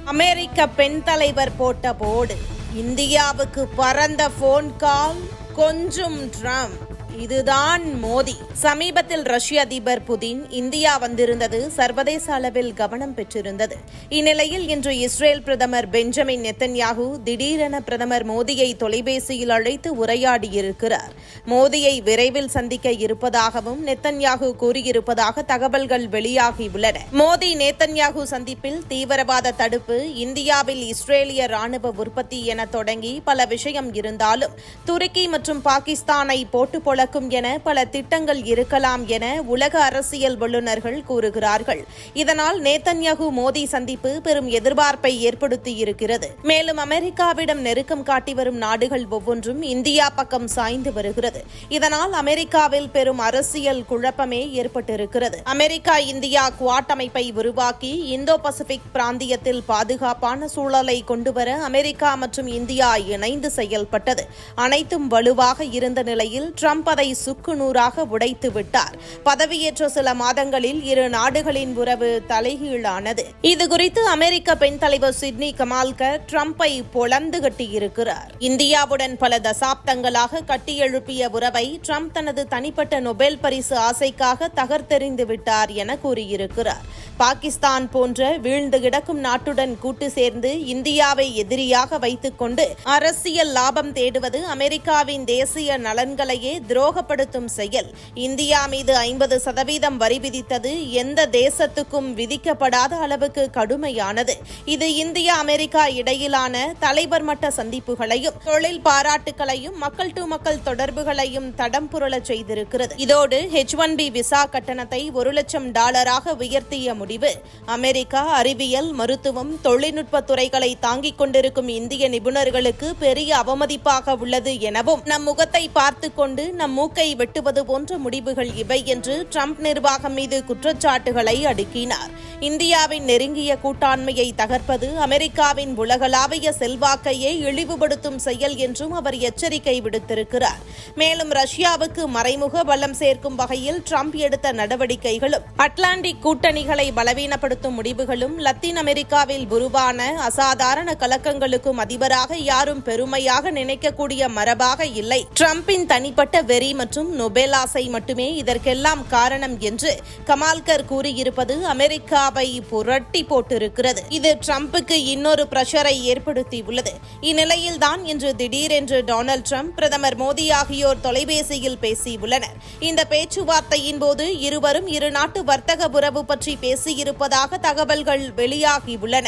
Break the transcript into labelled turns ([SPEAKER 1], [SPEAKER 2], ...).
[SPEAKER 1] அமெரிக்க பெண் தலைவர் போட்ட போர்டு, இந்தியாவுக்கு பறந்த போன் கால், கொஞ்சம் ட்ரம்ப். இதுதான் மோடி. சமீபத்தில் ரஷ்ய அதிபர் புதின் இந்தியா வந்திருந்தது சர்வதேச அளவில் கவனம் பெற்றிருந்தது. இந்நிலையில் இன்று இஸ்ரேல் பிரதமர் பெஞ்சமின் நெத்தன்யாகு திடீரென பிரதமர் மோடியை தொலைபேசியில் அழைத்து உரையாடியிருக்கிறார். மோடியை விரைவில் சந்திக்க இருப்பதாகவும் நெத்தன்யாகு கூறியிருப்பதாக தகவல்கள் வெளியாகியுள்ளன. மோடி நெத்தன்யாகு சந்திப்பில் தீவிரவாத தடுப்பு, இந்தியாவில் இஸ்ரேலிய ராணுவ உற்பத்தி என தொடங்கி பல விஷயம் இருந்தாலும் துருக்கி மற்றும் பாகிஸ்தானை போட்டு என பல திட்டங்கள் இருக்கலாம் என உலக அரசியல் வல்லுநர்கள் கூறுகிறார்கள். இதனால் நேதன்யாகு மோடி சந்திப்பு பெரும் எதிர்பார்ப்பை ஏற்படுத்தியிருக்கிறது. மேலும் அமெரிக்காவிடம் நெருக்கம் காட்டி வரும் நாடுகள் ஒவ்வொன்றும் இந்தியா பக்கம் சாய்ந்து வருகிறது. இதனால் அமெரிக்காவில் பெரும் அரசியல் குழப்பமே ஏற்பட்டிருக்கிறது. அமெரிக்கா இந்தியா குவாட் அமைப்பை உருவாக்கி இந்தோ பசிபிக் பிராந்தியத்தில் பாதுகாப்பான சூழலை கொண்டுவர அமெரிக்கா மற்றும் இந்தியா இணைந்து செயல்பட்டது. அனைத்தும் வலுவாக இருந்த நிலையில் ட்ரம்ப் அதை சுக்குநூறாக உடைத்து விட்டார். பதவியேற்ற சில மாதங்களில் இரு நாடுகளின் உறவு தலைகீழானது. இதுகுறித்து அமெரிக்க பெண் தலைவர் சிட்னி கமால்கர் ட்ரம்பை பொளந்து கட்டியிருக்கிறார். இந்தியாவுடன் பல தசாப்தங்களாக கட்டியெழுப்பிய உறவை ட்ரம்ப் தனது தனிப்பட்ட நொபேல் பரிசு ஆசைக்காக தகர்த்தெறிந்து விட்டார் என கூறியிருக்கிறார். பாகிஸ்தான் போன்ற வீழ்ந்து கிடக்கும் நாட்டுடன் கூட்டு சேர்ந்து இந்தியாவை எதிரியாக வைத்துக் கொண்டு அரசியல் லாபம் தேடுவது அமெரிக்காவின் தேசிய நலன்களையே துரோகப்படுத்தும் செயல். இந்தியா மீது 50% வரி விதித்தது எந்த தேசத்துக்கும் விதிக்கப்படாத அளவுக்கு கடுமையானது. இது இந்தியா அமெரிக்கா இடையிலான தலைவர் மட்ட சந்திப்புகளையும் தொழில் பாராட்டுகளையும் மக்கள் டு மக்கள் தொடர்புகளையும் தடம் புரளச் செய்திருக்கிறது. இதோடு H-1B விசா கட்டணத்தை $1,00,000 உயர்த்திய முடிவு அமெரிக்கா அறிவியல், மருத்துவம், தொழில்நுட்ப துறைகளை தாங்கிக் கொண்டிருக்கும் இந்திய நிபுணர்களுக்கு பெரிய அவமதிப்பாக உள்ளது எனவும் நம் முகத்தை பார்த்துக் கொண்டு நம் மூக்கை வெட்டுவது போன்ற முடிவுகள் இவை என்று ட்ரம்ப் நிர்வாகம் மீது குற்றச்சாட்டுகளை அடுக்கினார். இந்தியாவின் நெருங்கிய கூட்டாண்மையை தகர்ப்பது அமெரிக்காவின் உலகளாவிய செல்வாக்கையே இழிவுபடுத்தும் செயல் என்றும் அவர் எச்சரிக்கை விடுத்திருக்கிறார். மேலும் ரஷ்யாவுக்கு மறைமுக பலம் சேர்க்கும் வகையில் ட்ரம்ப் எடுத்த நடவடிக்கைகளும் அட்லாண்டிக் கூட்டணிகளை பலவீனப்படுத்தும் முடிவுகளும் லத்தீன் அமெரிக்காவில் உருவான அசாதாரண கலக்கங்களுக்கும் அதிபராக யாரும் பெருமையாக நினைக்கக்கூடிய மரபாக இல்லை. ட்ரம்பின் தனிப்பட்ட வெறி மற்றும் நொபேல் ஆசை மட்டுமே இதற்கெல்லாம் காரணம் என்று கமால்கர் கூறியிருப்பது அமெரிக்காவை புரட்டி போட்டிருக்கிறது. இது ட்ரம்புக்கு இன்னொரு பிரஷரை ஏற்படுத்தியுள்ளது. இந்நிலையில்தான் இன்று திடீரென்று டொனால்ட் ட்ரம்ப், பிரதமர் மோடி ஆகியோர் தொலைபேசியில் பேசியுள்ளனர். இந்த பேச்சுவார்த்தையின் போது இருவரும் இரு நாட்டு வர்த்தக உறவு பற்றி பேசியிருப்பதாக தகவல்கள் வெளியாகியுள்ளன.